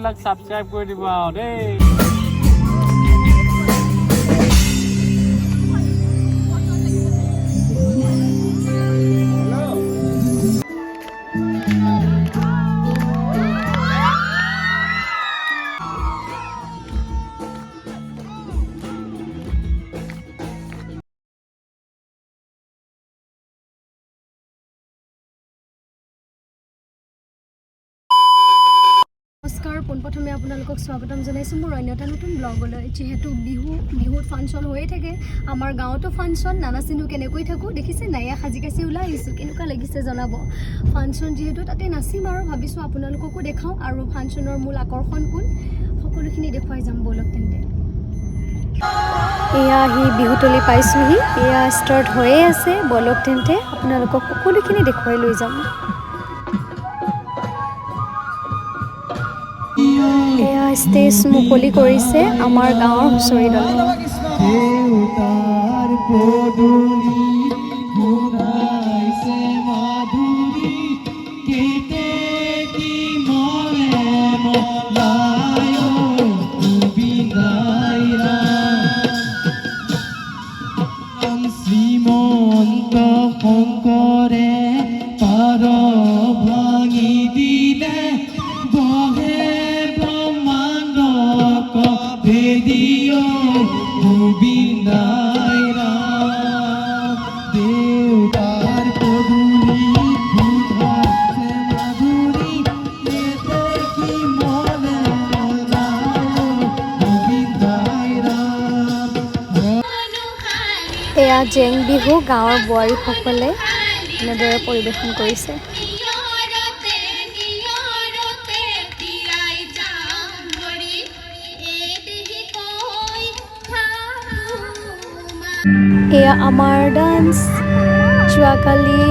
Subscribe কৰে দিবা দেই। নমস্কাৰ, পোনপ্ৰথমে আপোনালোকক স্বাগতম জনাইছোঁ মোৰ অন্য এটা নতুন ব্লগলৈ। যিহেতু বিহুত ফাংচন হৈয়ে থাকে, আমাৰ গাঁৱতো ফাংচন, নানাচিনো কেনেকৈ থাকোঁ দেখিছে নাই, সাজি কাচি ওলাই আহিছোঁ, কেনেকুৱা লাগিছে জনাব। ফাংচন যিহেতু তাতে নাচিম আৰু ভাবিছোঁ আপোনালোককো দেখাওঁ, আৰু ফাংচনৰ মূল আকৰ্ষণ কোন সকলোখিনি দেখুৱাই যাম ব'লক তেন্তে। এয়া আহি বিহুতলী পাইছোঁহি, এয়া ষ্টাৰ্ট হৈয়ে আছে, ব'লক তেন্তে আপোনালোকক সকলোখিনি দেখুৱাই লৈ যাম। এয়া ষ্টেজ মুকলি কৰিছে আমাৰ গাঁৱৰ হুঁচৰি দলে। শ্ৰীমন্ত শংকৰে পাৰ ভাঙি দিলে বহে ব্ৰহ্মাণ্ড ভেদিও গোবিন্দাই ৰাম দেউতাৰ পদূলি বুধাইছে মাধুৰী কি মনে গোবিন্দাই ৰাম। এয়া জেং বিহু গাঁৱৰ বোৱাৰীসকলে এনেদৰে পৰিৱেশন কৰিছে। এয়া আমাৰ ডান্স। যোৱাকালি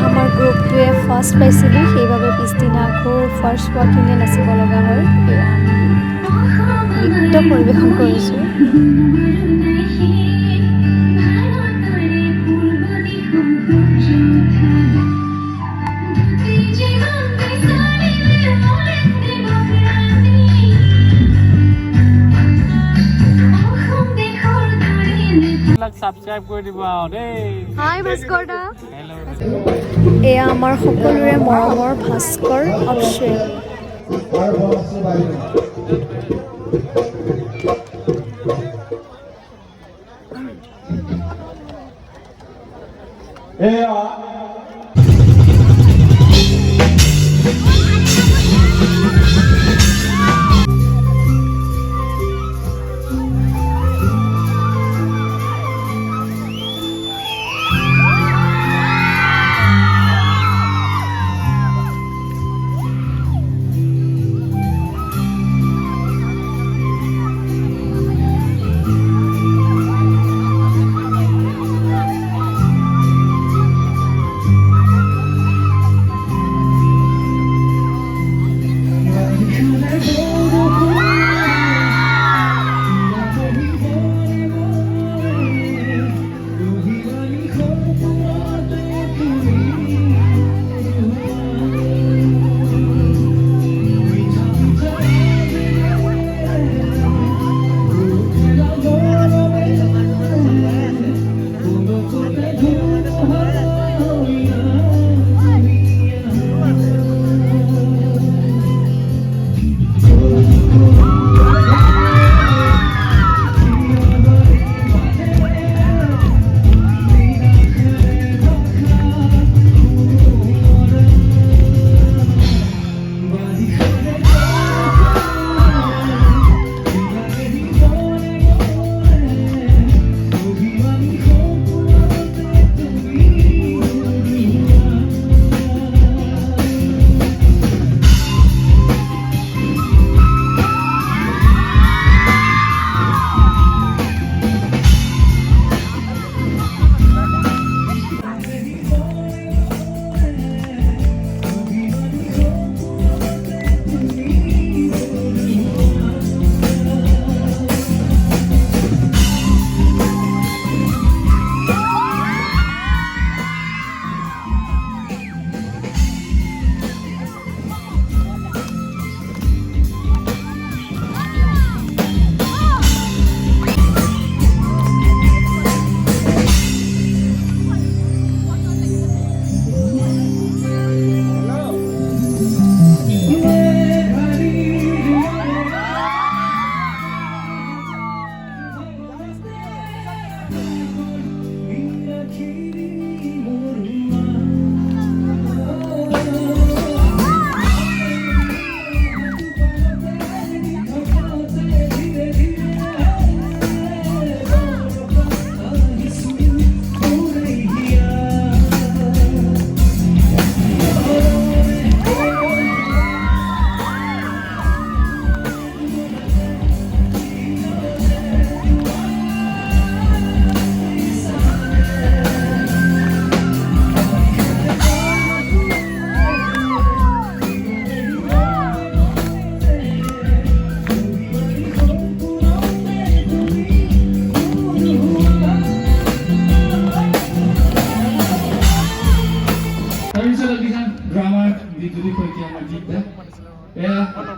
আমাৰ গ্ৰুপটোৱে ফাৰ্ষ্ট পাইছিলোঁ, সেইবাবে পিছদিনা আকৌ ফাৰ্ষ্ট হোৱাখিনিয়ে নাচিব লগা হয়। এয়া আমি নৃত্য পৰিৱেশন কৰিছোঁ। সাবস্ক্ৰাইব কৰে দিবা দেই। হাই ভাস্কৰ দা। হেল্ল'। এয়া আমাৰ সকলোৰে মৰমৰ ভাস্কৰ অপসৱেল।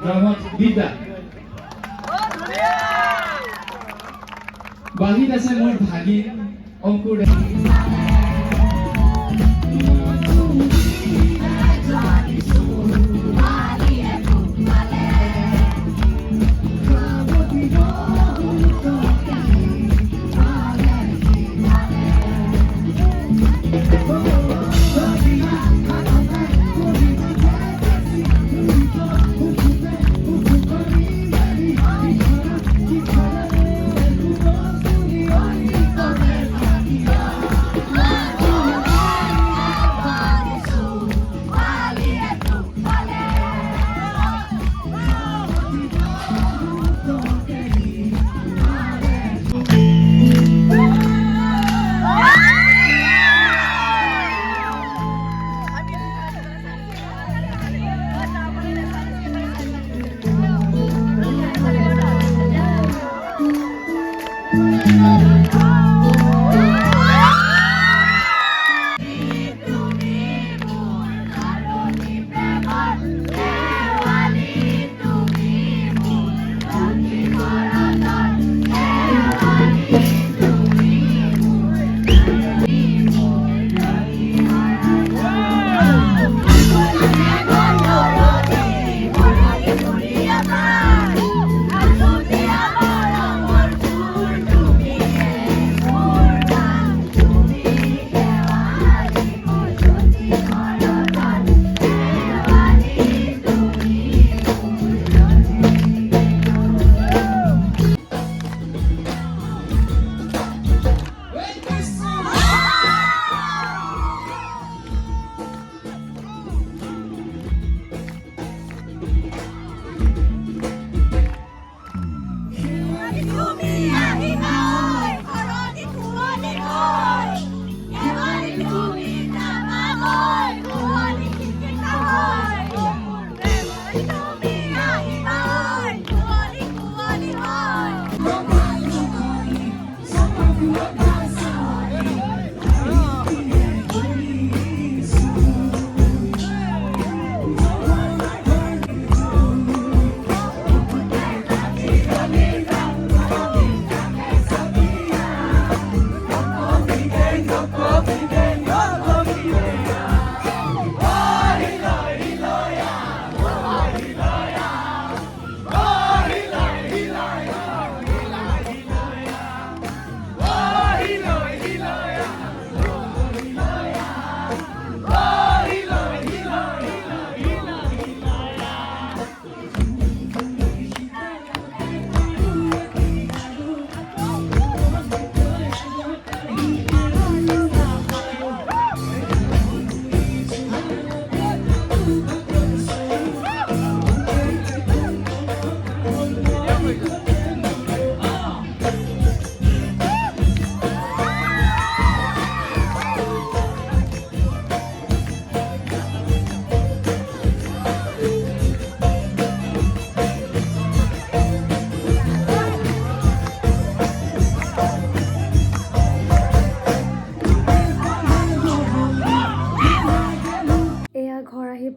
গ্ৰামত বিদ্যা বাহিত আছে মোৰ ভাগিন অংকুৰ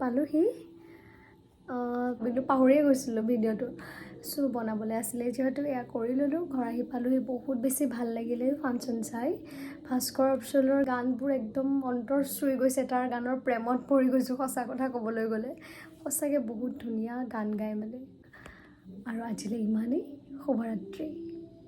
পালোহি কিন্তু পাহৰিয়ে গৈছিলোঁ ভিডিঅ'টো চ' বনাবলৈ আছিলে যিহেতু এয়া কৰি ল'লোঁ ঘৰ আহি পালোহি বহুত বেছি ভাল লাগিলে ফাংচন চাই ভাস্কৰ অপচলৰ গানবোৰ একদম অন্তৰ চুই গৈছে তাৰ গানৰ প্ৰেমত পৰি গৈছোঁ সঁচা কথা ক'বলৈ গ'লে সঁচাকৈ বহুত ধুনীয়া গান গায় মানে আৰু আজিলৈ ইমানেই শুভৰাত্ৰি।